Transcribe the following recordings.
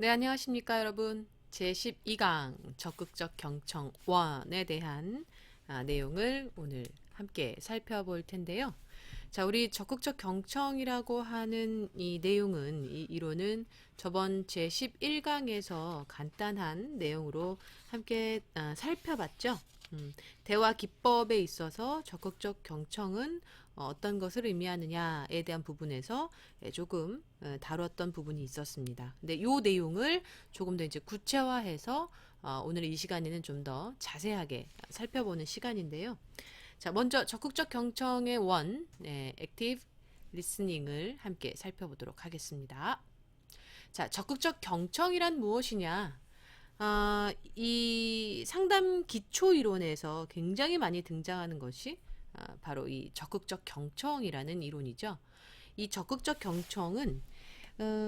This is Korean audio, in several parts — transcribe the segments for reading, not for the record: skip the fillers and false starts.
네, 안녕하십니까, 여러분. 제12강 적극적 경청 1에 대한 내용을 오늘 함께 살펴볼 텐데요. 자, 우리 적극적 경청이라고 하는 이 내용은, 이 이론은 저번 제11강에서 간단한 내용으로 함께 살펴봤죠. 대화 기법에 있어서 적극적 경청은 어떤 것을 의미하느냐에 대한 부분에서 조금 다뤘던 부분이 있었습니다. 근데 이 내용을 조금 더 이제 구체화해서 오늘 이 시간에는 좀 더 자세하게 살펴보는 시간인데요. 자, 먼저 적극적 경청의 원, 액티브 리스닝을 함께 살펴보도록 하겠습니다. 자, 적극적 경청이란 무엇이냐? 이 상담 기초 이론에서 굉장히 많이 등장하는 것이 바로 이 적극적 경청이라는 이론이죠. 이 적극적 경청은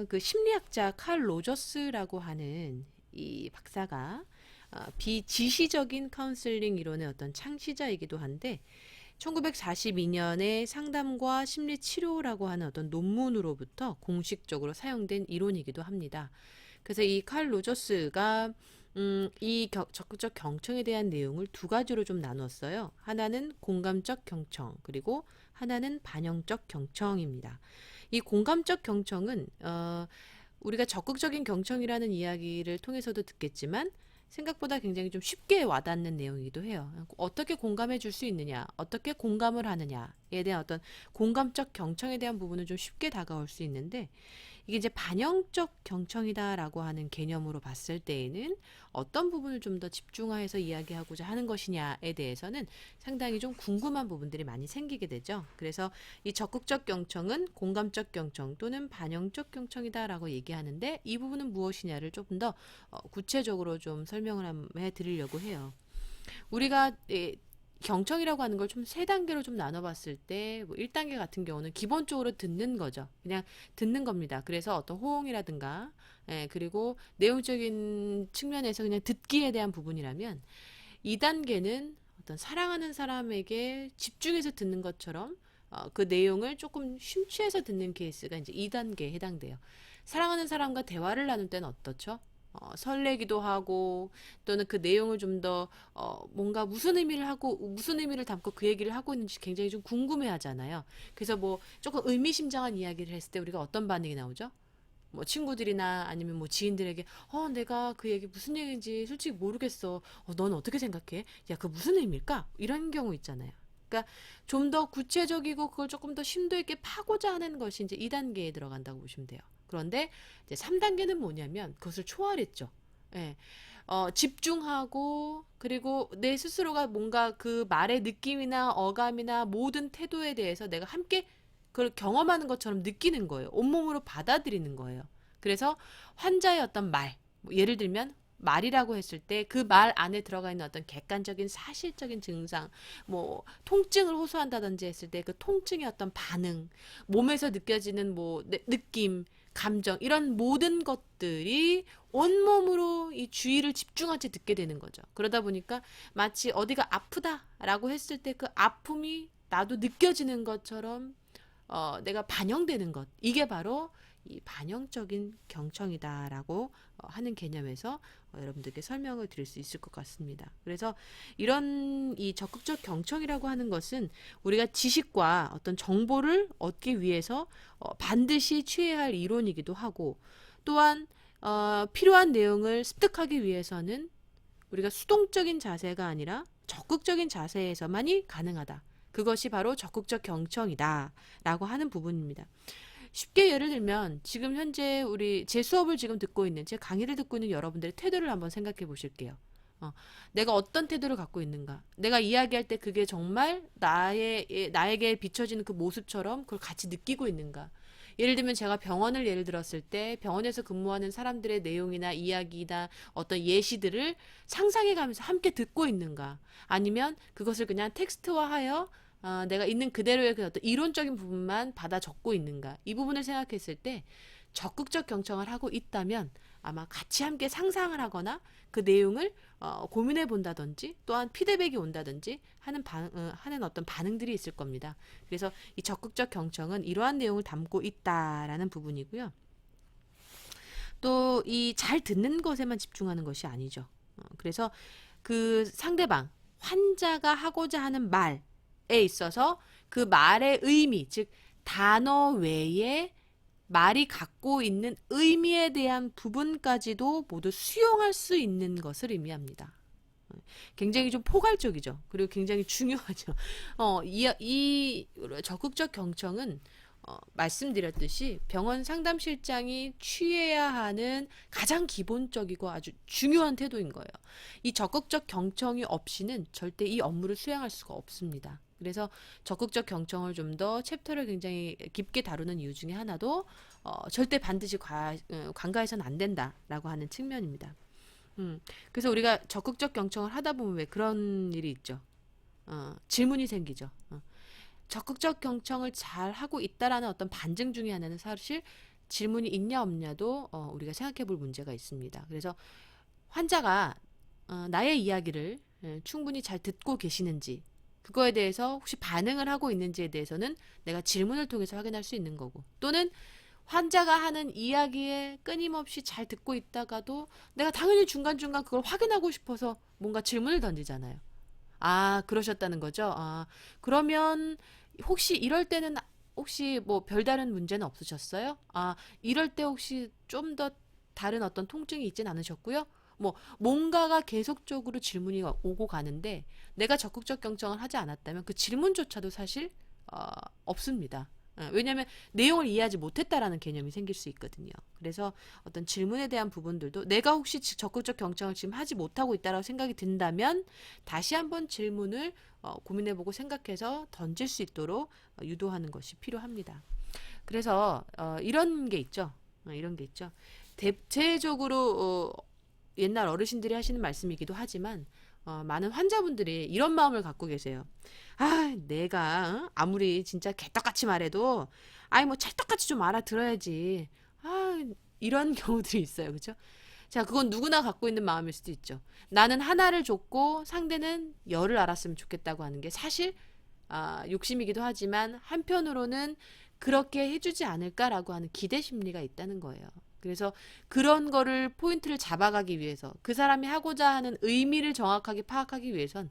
그 심리학자 칼 로저스라고 하는 이 박사가 비지시적인 카운슬링 이론의 어떤 창시자이기도 한데 1942년에 상담과 심리 치료라고 하는 어떤 논문으로부터 공식적으로 사용된 이론이기도 합니다. 그래서 이 칼 로저스가 이 적극적 경청에 대한 내용을 두 가지로 좀 나눴어요. 하나는 공감적 경청, 그리고 하나는 반영적 경청입니다. 이 공감적 경청은 우리가 적극적인 경청이라는 이야기를 통해서도 듣겠지만 생각보다 굉장히 좀 쉽게 와닿는 내용이기도 해요. 어떻게 공감해 줄 수 있느냐, 어떻게 공감을 하느냐에 대한 어떤 공감적 경청에 대한 부분은 좀 쉽게 다가올 수 있는데 이게 이제 반영적 경청이다라고 하는 개념으로 봤을 때에는 어떤 부분을 좀 더 집중해서 이야기하고자 하는 것이냐에 대해서는 상당히 좀 궁금한 부분들이 많이 생기게 되죠. 그래서 이 적극적 경청은 공감적 경청 또는 반영적 경청이다라고 얘기하는데 이 부분은 무엇이냐를 조금 더 구체적으로 좀 설명을 해 드리려고 해요. 우리가 경청이라고 하는 걸 좀 세 단계로 좀 나눠봤을 때, 뭐 1단계 같은 경우는 기본적으로 듣는 거죠. 그냥 듣는 겁니다. 그래서 어떤 호응이라든가, 그리고 내용적인 측면에서 그냥 듣기에 대한 부분이라면, 2단계는 어떤 사랑하는 사람에게 집중해서 듣는 것처럼, 그 내용을 조금 심취해서 듣는 케이스가 이제 2단계에 해당돼요. 사랑하는 사람과 대화를 나눌 때는 어떻죠? 설레기도 하고 또는 그 내용을 좀 더 뭔가 무슨 의미를 하고 무슨 의미를 담고 그 얘기를 하고 있는지 굉장히 좀 궁금해 하잖아요. 그래서 뭐 조금 의미심장한 이야기를 했을 때 우리가 어떤 반응이 나오죠? 뭐 친구들이나 아니면 뭐 지인들에게 내가 그 얘기 무슨 얘기인지 솔직히 모르겠어. 넌 어떻게 생각해? 야, 그 무슨 의미일까? 이런 경우 있잖아요. 그러니까 좀 더 구체적이고 그걸 조금 더 심도 있게 파고자 하는 것이 이제 2단계에 들어간다고 보시면 돼요. 그런데 이제 3단계는 뭐냐면 그것을 초월했죠. 예. 집중하고 그리고 내 스스로가 뭔가 그 말의 느낌이나 어감이나 모든 태도에 대해서 내가 함께 그걸 경험하는 것처럼 느끼는 거예요. 온몸으로 받아들이는 거예요. 그래서 환자의 어떤 말, 뭐 예를 들면 말이라고 했을 때 그 말 안에 들어가 있는 어떤 객관적인 사실적인 증상, 뭐 통증을 호소한다든지 했을 때 그 통증의 어떤 반응, 몸에서 느껴지는 뭐 느낌, 감정 이런 모든 것들이 온몸으로 이 주의를 집중한 채 듣게 되는 거죠. 그러다 보니까 마치 어디가 아프다라고 했을 때 그 아픔이 나도 느껴지는 것처럼 내가 반영되는 것. 이게 바로 이 반영적인 경청이다라고 하는 개념에서 여러분들께 설명을 드릴 수 있을 것 같습니다. 그래서 이런 이 적극적 경청이라고 하는 것은 우리가 지식과 어떤 정보를 얻기 위해서 반드시 취해야 할 이론이기도 하고 또한 필요한 내용을 습득하기 위해서는 우리가 수동적인 자세가 아니라 적극적인 자세에서만이 가능하다. 그것이 바로 적극적 경청이다. 라고 하는 부분입니다. 쉽게 예를 들면 지금 현재 제 수업을 지금 듣고 있는 제 강의를 듣고 있는 여러분들의 태도를 한번 생각해 보실게요. 내가 어떤 태도를 갖고 있는가? 내가 이야기할 때 그게 정말 나에게 비춰지는 그 모습처럼 그걸 같이 느끼고 있는가? 예를 들면 제가 병원을 예를 들었을 때 병원에서 근무하는 사람들의 내용이나 이야기나 어떤 예시들을 상상해 가면서 함께 듣고 있는가? 아니면 그것을 그냥 텍스트화하여 내가 있는 그대로의 그 어떤 이론적인 부분만 받아 적고 있는가? 이 부분을 생각했을 때 적극적 경청을 하고 있다면 아마 같이 함께 상상을 하거나 그 내용을 고민해 본다든지 또한 피드백이 온다든지 하는 어떤 반응들이 있을 겁니다. 그래서 이 적극적 경청은 이러한 내용을 담고 있다라는 부분이고요. 또 이 잘 듣는 것에만 집중하는 것이 아니죠. 그래서 그 상대방, 환자가 하고자 하는 말에 있어서 그 말의 의미, 즉 단어 외에 말이 갖고 있는 의미에 대한 부분까지도 모두 수용할 수 있는 것을 의미합니다. 굉장히 좀 포괄적이죠. 그리고 굉장히 중요하죠. 이 적극적 경청은 말씀드렸듯이 병원 상담실장이 취해야 하는 가장 기본적이고 아주 중요한 태도인 거예요. 이 적극적 경청이 없이는 절대 이 업무를 수행할 수가 없습니다. 그래서 적극적 경청을 좀 더 챕터를 굉장히 깊게 다루는 이유 중에 하나도 절대 반드시 관가해서는 안 된다라고 하는 측면입니다. 그래서 우리가 적극적 경청을 하다 보면 왜 그런 일이 있죠. 질문이 생기죠. 적극적 경청을 잘 하고 있다라는 어떤 반증 중에 하나는 사실 질문이 있냐 없냐도 우리가 생각해 볼 문제가 있습니다. 그래서 환자가 나의 이야기를 충분히 잘 듣고 계시는지, 그거에 대해서 혹시 반응을 하고 있는지에 대해서는 내가 질문을 통해서 확인할 수 있는 거고, 또는 환자가 하는 이야기에 끊임없이 잘 듣고 있다가도 내가 당연히 중간중간 그걸 확인하고 싶어서 뭔가 질문을 던지잖아요. 아, 그러셨다는 거죠? 아, 그러면 혹시 이럴 때는 혹시 뭐 별다른 문제는 없으셨어요? 아, 이럴 때 혹시 좀 더 다른 어떤 통증이 있진 않으셨고요? 뭐 뭔가가 계속적으로 질문이 오고 가는데 내가 적극적 경청을 하지 않았다면 그 질문조차도 사실 없습니다. 왜냐하면 내용을 이해하지 못했다라는 개념이 생길 수 있거든요. 그래서 어떤 질문에 대한 부분들도 내가 혹시 적극적 경청을 지금 하지 못하고 있다라고 생각이 든다면 다시 한번 질문을 고민해보고 생각해서 던질 수 있도록 유도하는 것이 필요합니다. 그래서 이런 게 있죠. 이런 게 있죠. 대체적으로 옛날 어르신들이 하시는 말씀이기도 하지만 많은 환자분들이 이런 마음을 갖고 계세요. 아, 내가 아무리 진짜 개떡같이 말해도 아이 뭐 찰떡같이 좀 알아들어야지. 아, 이런 경우들이 있어요. 그렇죠? 자, 그건 누구나 갖고 있는 마음일 수도 있죠. 나는 하나를 줬고 상대는 열을 알았으면 좋겠다고 하는 게 사실 욕심이기도 하지만 한편으로는 그렇게 해주지 않을까라고 하는 기대 심리가 있다는 거예요. 그래서 그런 거를 포인트를 잡아가기 위해서 그 사람이 하고자 하는 의미를 정확하게 파악하기 위해선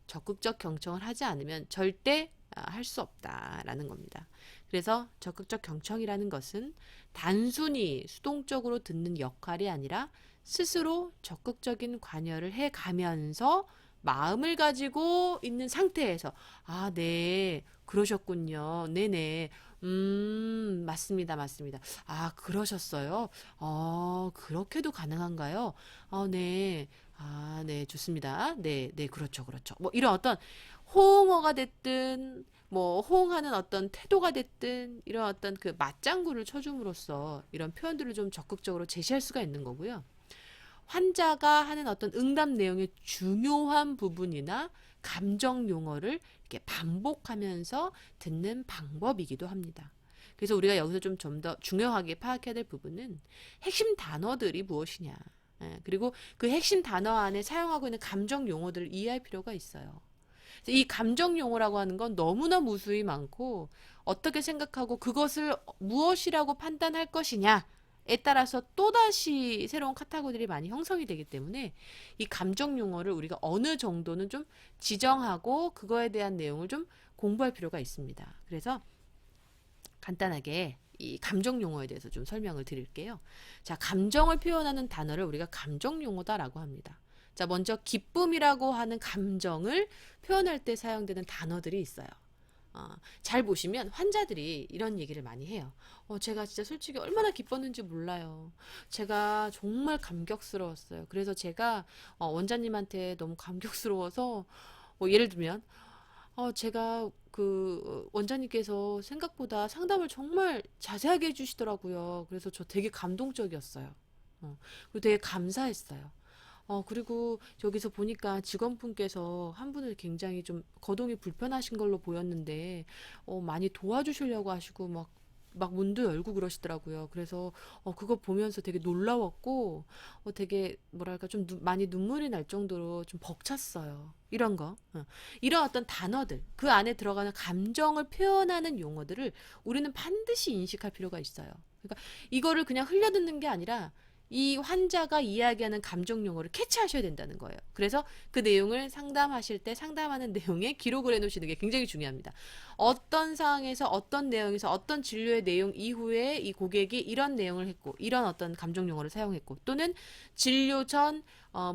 적극적 경청을 하지 않으면 절대 할 수 없다라는 겁니다. 그래서 적극적 경청이라는 것은 단순히 수동적으로 듣는 역할이 아니라 스스로 적극적인 관여를 해 가면서 마음을 가지고 있는 상태에서 아, 네, 그러셨군요. 네네. 맞습니다, 맞습니다. 아, 그러셨어요? 그렇게도 가능한가요? 네. 아, 네, 좋습니다. 네, 네, 그렇죠, 그렇죠. 뭐 이런 어떤 호응어가 됐든, 뭐 호응하는 어떤 태도가 됐든, 이런 어떤 그 맞장구를 쳐줌으로써 이런 표현들을 좀 적극적으로 제시할 수가 있는 거고요. 환자가 하는 어떤 응답 내용의 중요한 부분이나 감정 용어를 이렇게 반복하면서 듣는 방법이기도 합니다. 그래서 우리가 여기서 좀 더 중요하게 파악해야 될 부분은 핵심 단어들이 무엇이냐. 그리고 그 핵심 단어 안에 사용하고 있는 감정 용어들을 이해할 필요가 있어요. 이 감정 용어라고 하는 건 너무나 무수히 많고 어떻게 생각하고 그것을 무엇이라고 판단할 것이냐에 따라서 또다시 새로운 카테고리들이 많이 형성이 되기 때문에 이 감정 용어를 우리가 어느 정도는 좀 지정하고 그거에 대한 내용을 좀 공부할 필요가 있습니다. 그래서 간단하게 이 감정 용어에 대해서 좀 설명을 드릴게요. 자, 감정을 표현하는 단어를 우리가 감정 용어다라고 합니다. 자, 먼저 기쁨이라고 하는 감정을 표현할 때 사용되는 단어들이 있어요. 잘 보시면 환자들이 이런 얘기를 많이 해요. 제가 진짜 솔직히 얼마나 기뻤는지 몰라요. 제가 정말 감격스러웠어요. 그래서 제가 원장님한테 너무 감격스러워서 예를 들면 제가 그 원장님께서 생각보다 상담을 정말 자세하게 해주시더라고요. 그래서 저 되게 감동적이었어요. 그리고 되게 감사했어요. 그리고 저기서 보니까 직원분께서 한 분을 굉장히 좀 거동이 불편하신 걸로 보였는데, 많이 도와주시려고 하시고, 막 문도 열고 그러시더라고요. 그래서, 그거 보면서 되게 놀라웠고, 되게, 뭐랄까, 좀 많이 눈물이 날 정도로 좀 벅찼어요. 이런 거. 이런 어떤 단어들, 그 안에 들어가는 감정을 표현하는 용어들을 우리는 반드시 인식할 필요가 있어요. 그러니까 이거를 그냥 흘려듣는 게 아니라, 이 환자가 이야기하는 감정 용어를 캐치하셔야 된다는 거예요. 그래서 그 내용을 상담하실 때 상담하는 내용에 기록을 해놓으시는 게 굉장히 중요합니다. 어떤 상황에서 어떤 내용에서 어떤 진료의 내용 이후에 이 고객이 이런 내용을 했고 이런 어떤 감정 용어를 사용했고 또는 진료 전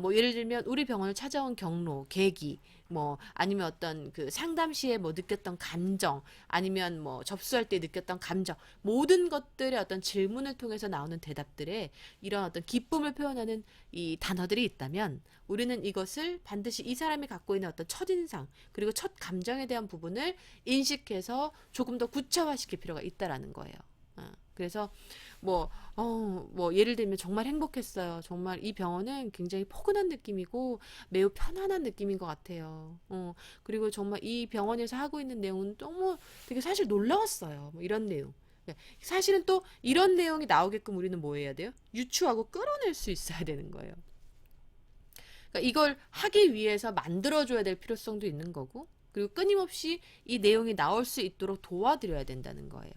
뭐 예를 들면 우리 병원을 찾아온 경로, 계기, 뭐 아니면 어떤 그 상담 시에 뭐 느꼈던 감정, 아니면 뭐 접수할 때 느꼈던 감정, 모든 것들의 어떤 질문을 통해서 나오는 대답들에 이런 어떤 기쁨을 표현하는 이 단어들이 있다면 우리는 이것을 반드시 이 사람이 갖고 있는 어떤 첫인상 그리고 첫 감정에 대한 부분을 인식해서 조금 더 구체화시킬 필요가 있다라는 거예요. 그래서 뭐 예를 들면 정말 행복했어요. 정말 이 병원은 굉장히 포근한 느낌이고 매우 편안한 느낌인 것 같아요. 그리고 정말 이 병원에서 하고 있는 내용은 너무 되게 사실 놀라웠어요. 뭐 이런 내용. 네, 사실은 또 이런 내용이 나오게끔 우리는 뭐 해야 돼요? 유추하고 끌어낼 수 있어야 되는 거예요. 그러니까 이걸 하기 위해서 만들어줘야 될 필요성도 있는 거고, 그리고 끊임없이 이 내용이 나올 수 있도록 도와드려야 된다는 거예요.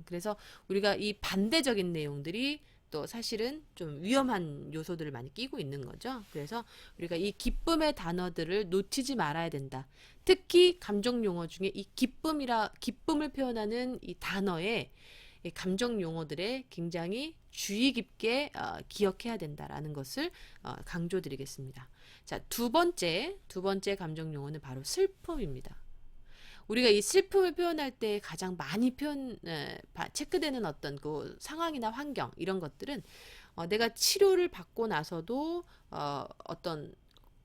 그래서 우리가 이 반대적인 내용들이 또 사실은 좀 위험한 요소들을 많이 끼고 있는 거죠. 그래서 우리가 이 기쁨의 단어들을 놓치지 말아야 된다. 특히 감정 용어 중에 이 기쁨을 표현하는 이 단어에 이 감정 용어들에 굉장히 주의 깊게 기억해야 된다라는 것을 강조드리겠습니다. 자, 두 번째 감정 용어는 바로 슬픔입니다. 우리가 이 슬픔을 표현할 때 가장 많이 체크되는 어떤 그 상황이나 환경 이런 것들은 내가 치료를 받고 나서도 어떤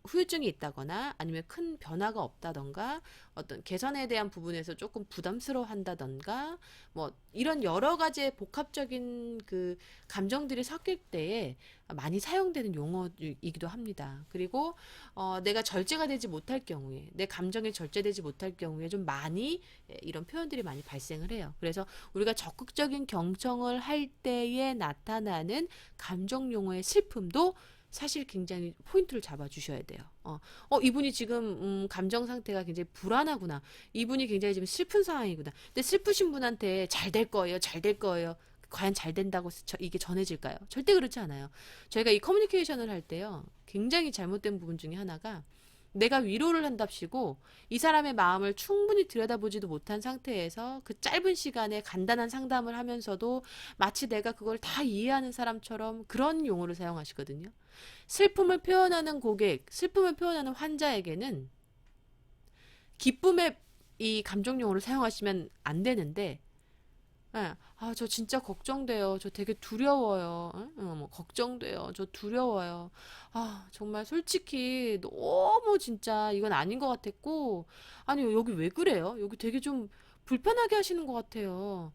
후유증이 있다거나 아니면 큰 변화가 없다던가 어떤 개선에 대한 부분에서 조금 부담스러워 한다던가 뭐 이런 여러 가지의 복합적인 그 감정들이 섞일 때에 많이 사용되는 용어이기도 합니다. 그리고 내가 절제가 되지 못할 경우에 내 감정이 절제되지 못할 경우에 좀 많이 이런 표현들이 많이 발생을 해요. 그래서 우리가 적극적인 경청을 할 때에 나타나는 감정 용어의 슬픔도 사실 굉장히 포인트를 잡아주셔야 돼요. 이분이 지금 감정 상태가 굉장히 불안하구나. 이분이 굉장히 지금 슬픈 상황이구나. 근데 슬프신 분한테 잘 될 거예요. 잘 될 거예요. 과연 잘 된다고 이게 전해질까요? 절대 그렇지 않아요. 저희가 이 커뮤니케이션을 할 때요. 굉장히 잘못된 부분 중에 하나가 내가 위로를 한답시고 이 사람의 마음을 충분히 들여다보지도 못한 상태에서 그 짧은 시간에 간단한 상담을 하면서도 마치 내가 그걸 다 이해하는 사람처럼 그런 용어를 사용하시거든요. 슬픔을 표현하는 고객, 슬픔을 표현하는 환자에게는 기쁨의 이 감정 용어를 사용하시면 안 되는데 예. 저 진짜 걱정돼요. 저 되게 두려워요. 뭐 걱정돼요. 저 두려워요. 정말 솔직히 너무 진짜 이건 아닌 것 같았고, 아니, 여기 왜 그래요? 여기 되게 좀 불편하게 하시는 것 같아요.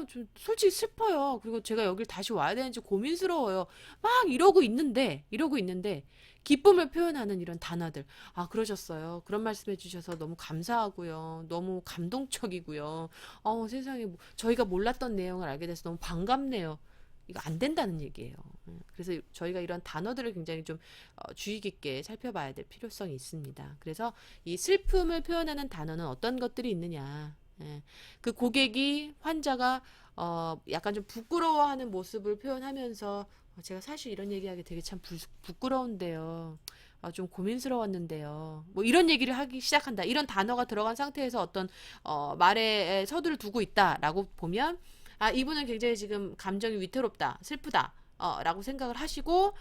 좀 솔직히 슬퍼요. 그리고 제가 여길 다시 와야 되는지 고민스러워요. 막 이러고 있는데, 기쁨을 표현하는 이런 단어들. 그러셨어요. 그런 말씀 해주셔서 너무 감사하고요. 너무 감동적이고요. 세상에, 저희가 몰랐던 내용을 알게 돼서 너무 반갑네요. 이거 안 된다는 얘기예요. 그래서 저희가 이런 단어들을 굉장히 좀 주의 깊게 살펴봐야 될 필요성이 있습니다. 그래서 이 슬픔을 표현하는 단어는 어떤 것들이 있느냐. 그 고객이 환자가 약간 좀 부끄러워하는 모습을 표현하면서 제가 사실 이런 얘기하기 되게 참 부끄러운데요. 좀 고민스러웠는데요. 뭐 이런 얘기를 하기 시작한다. 이런 단어가 들어간 상태에서 어떤 말에 서두를 두고 있다라고 보면 이분은 굉장히 지금 감정이 위태롭다, 슬프다, 라고 생각을 하시고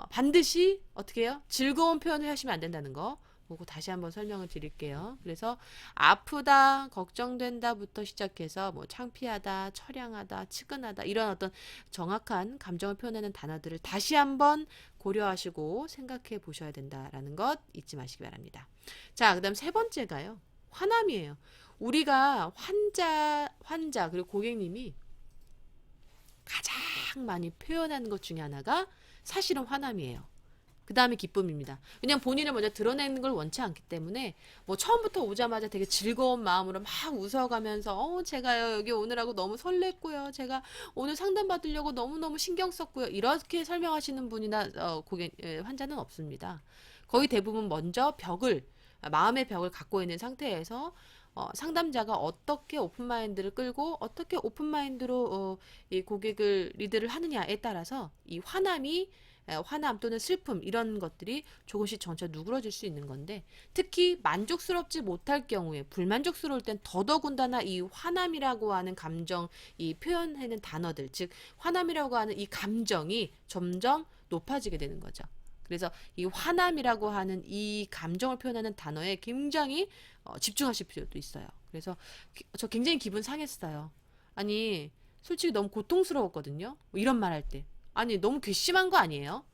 반드시 어떻게 해요? 즐거운 표현을 하시면 안 된다는 거. 그거 다시 한번 설명을 드릴게요. 그래서 아프다, 걱정된다부터 시작해서 뭐 창피하다, 처량하다, 측은하다 이런 어떤 정확한 감정을 표현하는 단어들을 다시 한번 고려하시고 생각해 보셔야 된다라는 것 잊지 마시기 바랍니다. 자, 그다음 세 번째가요. 화남이에요. 우리가 환자 그리고 고객님이 가장 많이 표현하는 것 중에 하나가 사실은 화남이에요. 그 다음에 기쁨입니다. 왜냐면 본인을 먼저 드러내는 걸 원치 않기 때문에 뭐 처음부터 오자마자 되게 즐거운 마음으로 막 웃어가면서 제가요 여기 오느라고 너무 설렜고요. 제가 오늘 상담 받으려고 너무너무 신경 썼고요. 이렇게 설명하시는 분이나 환자는 없습니다. 거의 대부분 먼저 마음의 벽을 갖고 있는 상태에서 상담자가 어떻게 오픈마인드를 끌고 어떻게 오픈마인드로 이 고객을 리드를 하느냐에 따라서 이 화남 또는 슬픔 이런 것들이 조금씩 점차 누그러질 수 있는 건데, 특히 만족스럽지 못할 경우에 불만족스러울 땐 더더군다나 이 화남이라고 하는 감정, 이 표현하는 단어들, 즉 화남이라고 하는 이 감정이 점점 높아지게 되는 거죠. 그래서 이 화남이라고 하는 이 감정을 표현하는 단어에 굉장히 집중하실 필요도 있어요. 그래서 저 굉장히 기분 상했어요. 아니, 솔직히 너무 고통스러웠거든요. 뭐 이런 말 할 때. 아니, 너무 괘씸한 거 아니에요?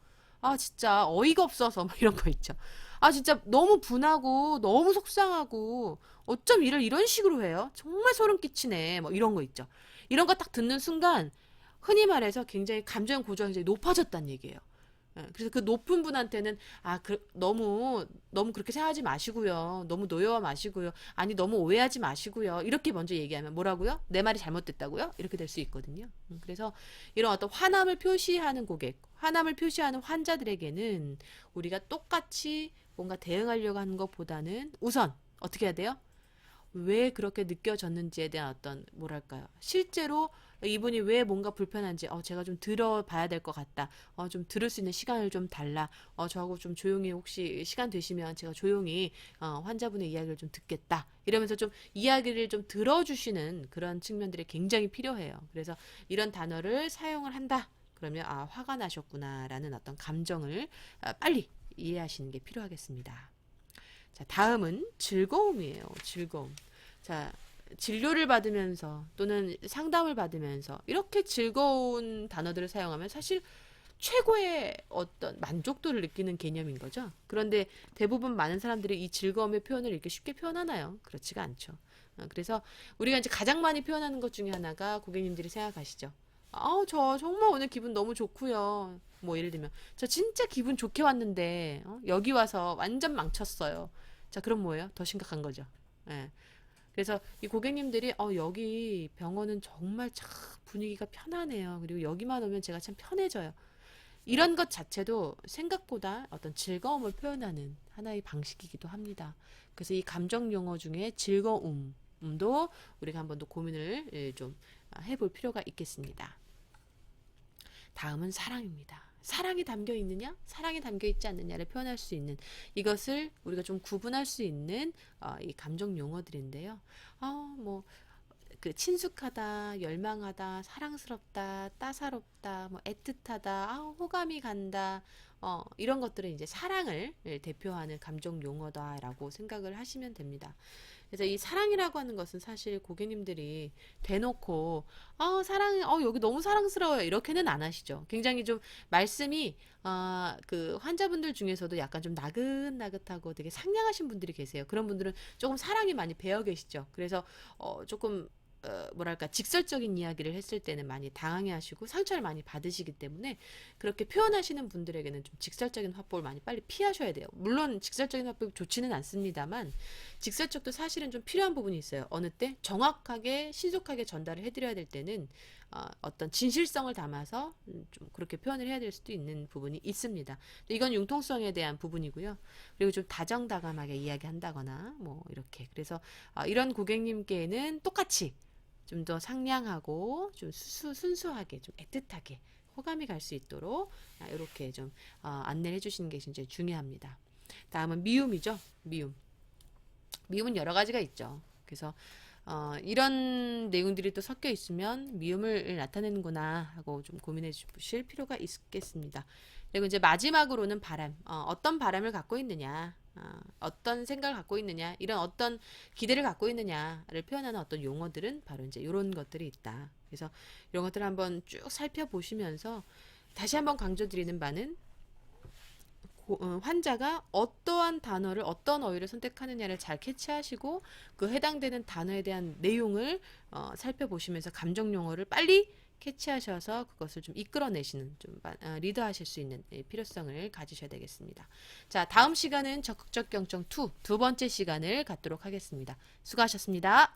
아, 진짜 어이가 없어서 막 이런 거 있죠. 아, 진짜 너무 분하고 너무 속상하고 어쩜 일을 이런 식으로 해요? 정말 소름 끼치네. 뭐 이런 거 있죠. 이런 거 딱 듣는 순간 흔히 말해서 굉장히 감정 고조가 굉장히 높아졌다는 얘기예요. 예, 그래서 그 높은 분한테는 너무 그렇게 생각하지 마시고요. 너무 노여워 마시고요. 아니 너무 오해하지 마시고요. 이렇게 먼저 얘기하면 뭐라고요? 내 말이 잘못됐다고요? 이렇게 될 수 있거든요. 그래서 이런 어떤 화남을 표시하는 고객, 화남을 표시하는 환자들에게는 우리가 똑같이 뭔가 대응하려고 하는 것보다는 우선 어떻게 해야 돼요? 왜 그렇게 느껴졌는지에 대한 어떤 뭐랄까요? 실제로 이분이 왜 뭔가 불편한지 제가 좀 들어봐야 될 것 같다. 좀 들을 수 있는 시간을 좀 달라. 저하고 좀 조용히 혹시 시간 되시면 제가 조용히 환자분의 이야기를 좀 듣겠다. 이러면서 좀 이야기를 좀 들어주시는 그런 측면들이 굉장히 필요해요. 그래서 이런 단어를 사용을 한다. 그러면 화가 나셨구나라는 어떤 감정을 빨리 이해하시는 게 필요하겠습니다. 자, 다음은 즐거움이에요. 즐거움. 자, 진료를 받으면서 또는 상담을 받으면서 이렇게 즐거운 단어들을 사용하면 사실 최고의 어떤 만족도를 느끼는 개념인 거죠. 그런데 대부분 많은 사람들이 이 즐거움의 표현을 이렇게 쉽게 표현하나요? 그렇지가 않죠. 그래서 우리가 이제 가장 많이 표현하는 것 중에 하나가 고객님들이 생각하시죠. 저 정말 오늘 기분 너무 좋고요. 뭐 예를 들면 저 진짜 기분 좋게 왔는데 여기 와서 완전 망쳤어요. 자, 그럼 뭐예요? 더 심각한 거죠. 예. 그래서 이 고객님들이 여기 병원은 정말 참 분위기가 편하네요. 그리고 여기만 오면 제가 참 편해져요. 이런 것 자체도 생각보다 어떤 즐거움을 표현하는 하나의 방식이기도 합니다. 그래서 이 감정 용어 중에 즐거움도 우리가 한번 더 고민을 좀 해볼 필요가 있겠습니다. 다음은 사랑입니다. 사랑이 담겨 있느냐, 사랑이 담겨 있지 않느냐를 표현할 수 있는, 이것을 우리가 좀 구분할 수 있는 이 감정 용어들인데요. 뭐 그 친숙하다, 열망하다, 사랑스럽다, 따사롭다, 뭐 애틋하다, 호감이 간다, 이런 것들은 이제 사랑을 대표하는 감정 용어다라고 생각을 하시면 됩니다. 그래서 이 사랑이라고 하는 것은 사실 고객님들이 대놓고 사랑, 여기 너무 사랑스러워요 이렇게는 안 하시죠. 굉장히 좀 말씀이 그 환자분들 중에서도 약간 좀 나긋나긋하고 되게 상냥하신 분들이 계세요. 그런 분들은 조금 사랑이 많이 배어 계시죠. 그래서 조금 뭐랄까 직설적인 이야기를 했을 때는 많이 당황해하시고 상처를 많이 받으시기 때문에 그렇게 표현하시는 분들에게는 좀 직설적인 화법을 많이 빨리 피하셔야 돼요. 물론 직설적인 화법이 좋지는 않습니다만 직설적도 사실은 좀 필요한 부분이 있어요. 어느 때 정확하게 신속하게 전달을 해드려야 될 때는 어떤 진실성을 담아서 좀 그렇게 표현을 해야 될 수도 있는 부분이 있습니다. 이건 융통성에 대한 부분이고요. 그리고 좀 다정다감하게 이야기한다거나 뭐 이렇게. 그래서 이런 고객님께는 똑같이 좀 더 상냥하고 좀 순수하게 좀 애틋하게 호감이 갈 수 있도록 이렇게 좀 안내를 해주시는 게 진짜 중요합니다. 다음은 미움이죠. 미움은 여러 가지가 있죠. 그래서 이런 내용들이 또 섞여 있으면 미움을 나타내는구나 하고 좀 고민해 주실 필요가 있겠습니다. 그리고 이제 마지막으로는 바람. 어떤 바람을 갖고 있느냐, 어떤 생각을 갖고 있느냐, 이런 어떤 기대를 갖고 있느냐를 표현하는 어떤 용어들은 바로 이제 이런 것들이 있다. 그래서 이런 것들을 한번 쭉 살펴보시면서 다시 한번 강조드리는 바는 환자가 어떠한 단어를 어떤 어휘를 선택하느냐를 잘 캐치하시고 그 해당되는 단어에 대한 내용을 살펴보시면서 감정 용어를 빨리 캐치하셔서 그것을 좀 이끌어내시는 좀 리드하실 수 있는 필요성을 가지셔야 되겠습니다. 자, 다음 시간은 적극적 경청 2 두 번째 시간을 갖도록 하겠습니다. 수고하셨습니다.